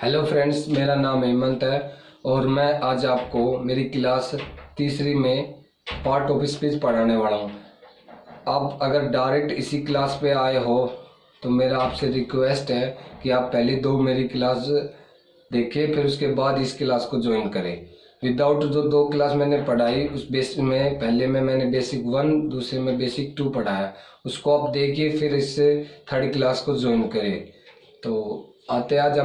Hello friends, मेरा नाम हेमंत है और मैं आज आपको मेरी क्लास तीसरी में पार्ट ऑफ स्पीच पढ़ाने वाला हूँ। आप अगर डायरेक्ट इसी क्लास पे आए हो तो मेरा आपसे रिक्वेस्ट है कि आप पहले दो मेरी क्लास देखें, फिर उसके बाद इस क्लास को ज्वाइन करें। विदाउट जो दो क्लास मैंने पढ़ाई उस बेस में, पहले में मैंने बेसिक 1, दूसरे में बेसिक 2 पढ़ाया, उसको आप देखिए, फिर इससे थर्ड क्लास को ज्वाइन करें। तो आते आज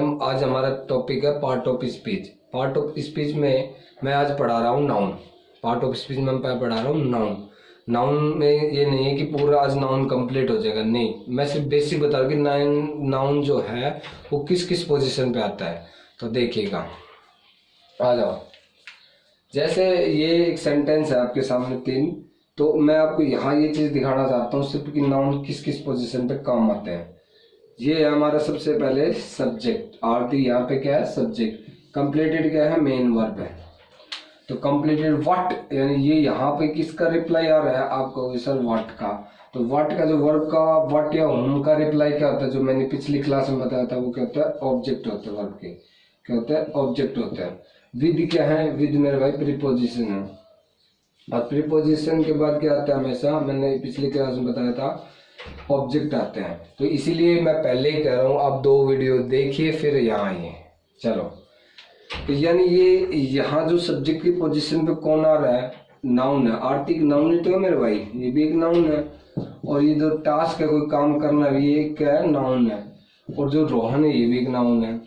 हमारा टॉपिक है part of speech. Part of speech में मैं आज पढ़ा रहा हूँ नाउन। पार्ट ऑफ स्पीच में मैं पढ़ा रहा हूँ नाउन। नाउन में ये नहीं है कि पूरा आज नाउन कंप्लीट हो जाएगा, नहीं, मैं सिर्फ बेसिक बता रहा हूँ कि नाउन जो है वो किस किस पोजीशन पे आता है। तो देखिएगा, आ जाओ। जैसे ये एक सेंटेंस है आपके सामने 3, तो मैं आपको यहाँ ये चीज़ दिखाना चाहता हूँ सिर्फ कि नाउन किस किस पोजीशन पे काम आते हैं। ये है हमारा सबसे पहले सब्जेक्ट। आरती यहाँ पे क्या है? सब्जेक्ट। कंप्लीटेड क्या है? मेन वर्ब है। तो कंप्लीटेड व्हाट, यानी ये यहाँ पे किसका रिप्लाई आ रहा है? आपको सर व्हाट का। तो व्हाट का जो वर्ब का व्हाट या हुम का रिप्लाई क्या होता है, जो मैंने पिछली क्लास में बताया था, वो क्या होता है? ऑब्जेक्ट होता है। वर्ब के क्या होता है? ऑब्जेक्ट होता है। विद क्या है? विद मेरे भाई प्रीपोजिशन है। और प्रीपोजिशन के बाद क्या आता है? हमेशा मैंने पिछली क्लास में बताया था, ऑब्जेक्ट आते हैं। तो इसीलिए मैं पहले ही कह रहा हूँ, आप दो वीडियो देखिए फिर यहाँ आइए। चलो, तो यानी ये यहाँ जो सब्जेक्ट की पोजीशन पे कौन आ रहा है? नाउन है। आर्थिक नाउन ही तो है मेरे भाई, ये भी एक नाउन है। और ये जो टास्क है, कोई काम करना, ये क्या है? नाउन है। और जो रोहन है, ये भी एक नाउन है।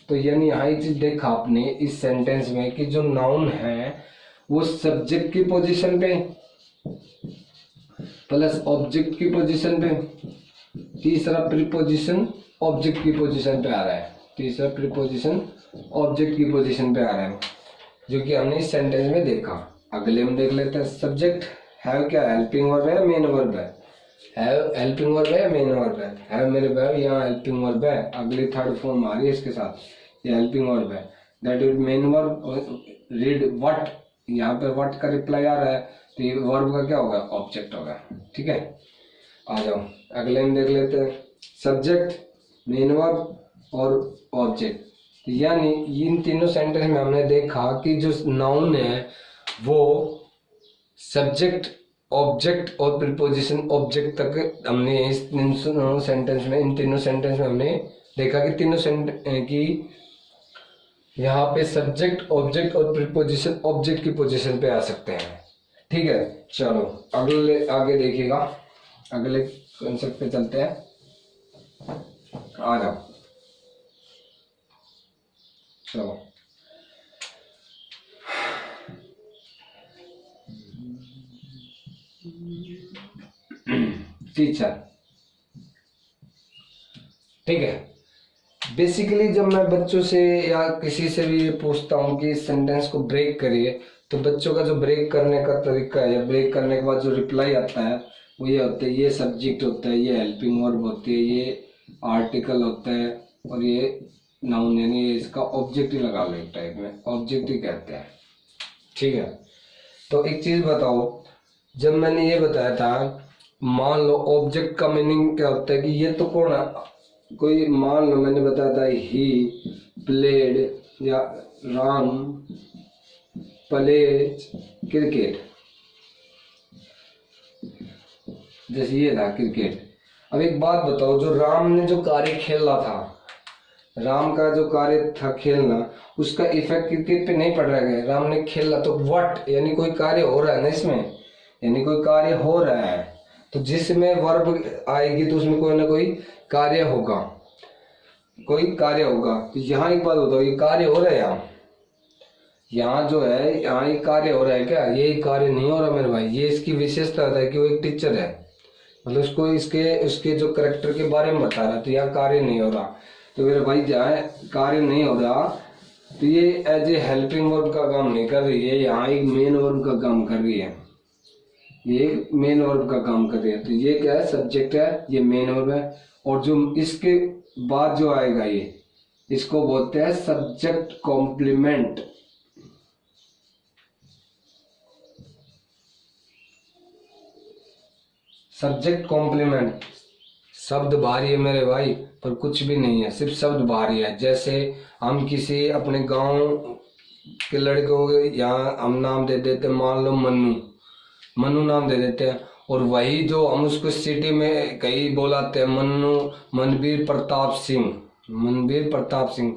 तो यानी यहाँ एक चीज देखा आपने इस सेंटेंस में कि जो नाउन है वो सब्जेक्ट की पोजीशन पे प्लस ऑब्जेक्ट की पोजीशन पे, तीसरा प्रीपोजिशन ऑब्जेक्ट की पोजीशन पे आ रहा है। तीसरा प्रीपोजिशन ऑब्जेक्ट की पोजीशन पे आ रहा है, जो कि हमने इस सेंटेंस में देखा। अगले में देख लेते हैं। सब्जेक्ट हैव क्या? हेल्पिंग वर्ब है, मेन वर्ब है? हैव हेल्पिंग वर्ब है, मेन वर्ब है? हैव मेरे भाई यहाँ हेल्पिंग वर्ब है, अगली थर्ड फॉर्म आ रही है इसके साथ, ये हेल्पिंग वर्ब है। That is main verb. Read what, यहाँ पे व्हाट का रिप्लाई आ रहा है, तो ये वर्ब का क्या होगा? ऑब्जेक्ट होगा। ठीक है, आ जाओ अगले में देख लेते हैं। सब्जेक्ट, मेन वर्ब और ऑब्जेक्ट, यानी इन तीनों सेंटेंस में हमने देखा कि जो नाउन है वो सब्जेक्ट, ऑब्जेक्ट और प्रीपोजिशन ऑब्जेक्ट तक हमने इस तीनों सेंटेंस में, इन तीनों सेंटेंस में हमने देखा कि तीनों की यहाँ पे सब्जेक्ट, ऑब्जेक्ट और प्रीपोजिशन ऑब्जेक्ट की पोजीशन पे आ सकते हैं। ठीक है, चलो अगले आगे देखिएगा, अगले कंसेप्ट पे चलते हैं। आ जाओ, चलो। टीचर, ठीक है। बेसिकली जब मैं बच्चों से या किसी से भी ये पूछता हूँ कि इस सेंटेंस को ब्रेक करिए, तो बच्चों का जो ब्रेक करने का तरीका है या ब्रेक करने के बाद जो रिप्लाई आता है वो ये होता है, ये सब्जेक्ट होता है, ये हेल्पिंग वर्ब होती है, ये आर्टिकल होता है, और ये नाउन, यानी ये इसका ऑब्जेक्ट ही लगा लो, एक टाइप में ऑब्जेक्ट ही कहते हैं। ठीक है, तो एक चीज बताओ, जब मैंने ये बताया था, मान लो ऑब्जेक्ट का मीनिंग क्या होता है कि ये तो कौन है? कोई, मान लो मैंने बताया था ही प्लेड या राम प्लेज क्रिकेट, जैसे ये था क्रिकेट। अब एक बात बताओ, जो राम ने जो कार्य खेला था, राम का जो कार्य था खेलना, उसका इफेक्ट क्रिकेट पे नहीं पड़ रहा है। राम ने खेला तो व्हाट, यानी कोई कार्य हो रहा है ना इसमें, यानी कोई कार्य हो रहा है, तो जिसमें वर्ब आएगी तो उसमें कोई ना कोई कार्य होगा, कोई कार्य होगा। तो यहाँ एक बात बताओ, ये कार्य हो रहा है यहाँ जो है, यहाँ ये कार्य हो रहा है क्या? ये कार्य नहीं हो रहा मेरे भाई। ये इसकी विशेषता है कि वो एक टीचर है, मतलब उसको इसके उसके जो करेक्टर के बारे में बता रहा है, तो यहाँ कार्य नहीं हो रहा। तो मेरे भाई जहाँ कार्य नहीं हो रहा, तो ये एज ए हेल्पिंग वर्ब का काम नहीं कर रही है, यहाँ एक मेन वर्ब का काम कर रही है, ये मेन वर्ब का काम कर रही है। तो ये क्या है? सब्जेक्ट है, ये मेन वर्ब है, और जो इसके बाद जो आएगा ये, इसको बोलते हैं सब्जेक्ट कॉम्प्लीमेंट। सब्जेक्ट कॉम्प्लीमेंट, शब्द भारी है मेरे भाई, पर कुछ भी नहीं है, सिर्फ शब्द भारी है। जैसे हम किसी अपने गांव के लड़के को यहाँ हम नाम दे देते, मान लो मन्नू, मन्नू नाम दे देते हैं, और वही जो हम उसको सिटी में कहीं बोलाते हैं मन्नू, मनवीर प्रताप सिंह, मनवीर प्रताप सिंह,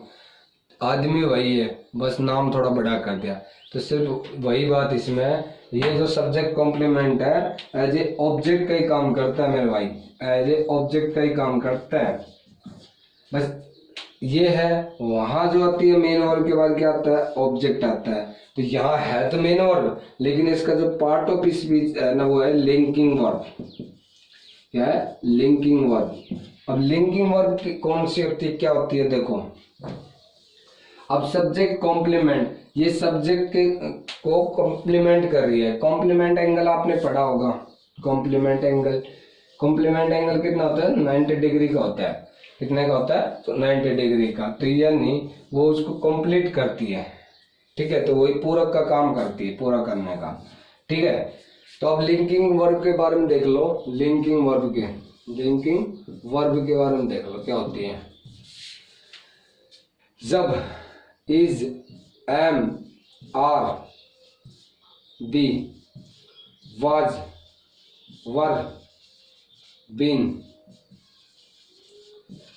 आदमी वही है, बस नाम थोड़ा बड़ा कर दिया। तो सिर्फ वही बात इसमें, ये जो सब्जेक्ट कॉम्प्लीमेंट है एज ए ऑब्जेक्ट का ही काम करता है मेरे भाई, एज ए ऑब्जेक्ट का ही काम करता है, बस ये है। वहां जो आती है मेन वर्ब के बाद क्या आता है, ऑब्जेक्ट आता है। तो यहाँ है तो मेन वर्ब, लेकिन इसका जो पार्ट ऑफ स्पीच है ना वो है लिंकिंग वर्ब। क्या है, लिंकिंग वर्ब। अब लिंकिंग वर्ब की कौन सी होती है, क्या होती है, देखो। अब सब्जेक्ट कॉम्प्लीमेंट, ये सब्जेक्ट को कॉम्प्लीमेंट कर रही है। कॉम्प्लीमेंट एंगल आपने पढ़ा होगा, कॉम्प्लीमेंट एंगल, कॉम्प्लीमेंट एंगल कितना होता है, 90 डिग्री का होता है। कितने का होता है, तो 90 डिग्री का। तो यानी वो उसको कंप्लीट करती है, ठीक है, तो वही पूरक का काम करती है, पूरा करने का, ठीक है। तो अब लिंकिंग वर्ब के बारे में देख लो, लिंकिंग वर्ब के बारे में देख लो क्या होती है। जब is, am, are, be, was, were, been,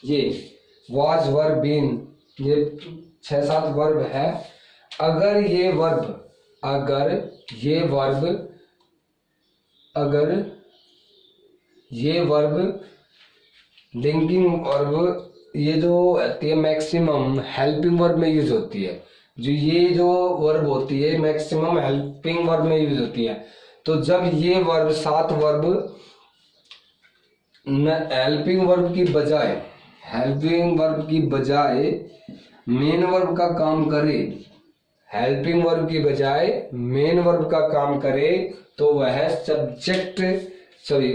ये वाज, वर, बीन, ये 6-7 वर्ब है। अगर ये वर्ब लिंकिंग वर्ब, ये जो होती है मैक्सिमम हेल्पिंग वर्ब में यूज होती है। ये जो वर्ब होती है मैक्सिमम हेल्पिंग वर्ब में यूज होती है। तो जब ये वर्ब 7 वर्ब हेल्पिंग वर्ब की बजाय मेन वर्ब का काम करे, हेल्पिंग वर्ब की बजाय मेन वर्ब का काम करे, तो वह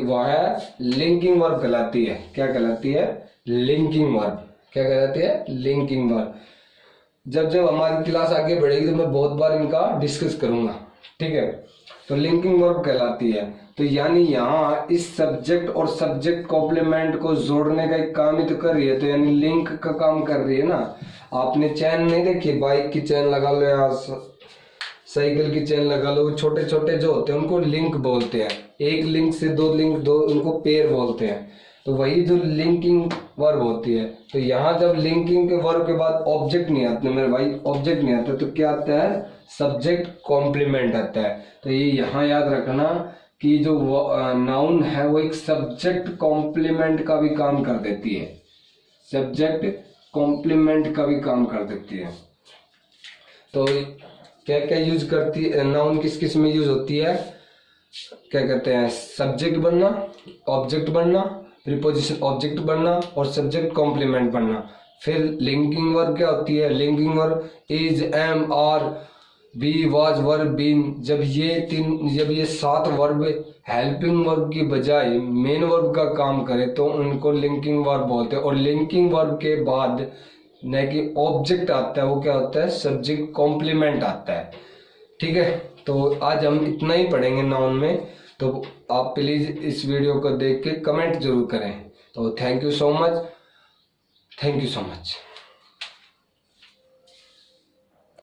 वह लिंकिंग वर्ब कहलाती है। क्या कहलाती है, लिंकिंग वर्ब। क्या कहलाती है, लिंकिंग वर्ब। जब हमारी क्लास आगे बढ़ेगी तो मैं बहुत बार इनका डिस्कस करूंगा, ठीक है। तो लिंकिंग वर्ब कहलाती है। तो यानी यहाँ इस सब्जेक्ट और सब्जेक्ट कॉम्प्लीमेंट को जोड़ने का एक काम ही तो कर रही है, तो यानी लिंक का काम कर रही है ना। आपने चैन नहीं देखी, बाइक की चैन लगा लो या साइकिल की चैन लगा लो, छोटे छोटे जो होते हैं उनको लिंक बोलते हैं। एक लिंक से दो लिंक, दो, उनको पेयर बोलते हैं। तो वही जो लिंकिंग वर्ब होती है। तो यहाँ जब लिंकिंग के वर्ब के बाद ऑब्जेक्ट नहीं आते मेरे भाई, ऑब्जेक्ट नहीं आता, तो क्या आता है, सब्जेक्ट कॉम्प्लीमेंट आता है। तो ये यहाँ याद रखना कि जो नाउन है वो एक सब्जेक्ट कॉम्प्लीमेंट का भी काम कर देती है, सब्जेक्ट कॉम्प्लीमेंट का भी काम कर देती है। तो क्या क्या यूज करती है नाउन, किस किस में यूज होती है, क्या कहते हैं, सब्जेक्ट बनना, ऑब्जेक्ट बनना, प्रीपोजिशन ऑब्जेक्ट बनना और सब्जेक्ट कॉम्प्लीमेंट बनना। फिर लिंकिंग वर्ब क्या होती है, linking verb is, am, are, be, was, were, been. जब ये 7 वर्ब हेल्पिंग वर्ब की बजाय मेन वर्ब का काम करे तो उनको लिंकिंग वर्ब बोलते हैं। और लिंकिंग वर्ब के बाद न कि ऑब्जेक्ट आता है, वो क्या होता है, सब्जेक्ट कॉम्प्लीमेंट आता है, ठीक है। तो आज हम इतना ही पढ़ेंगे नाउन में। तो आप प्लीज इस वीडियो को देख के कमेंट जरूर करें। तो थैंक यू सो मच।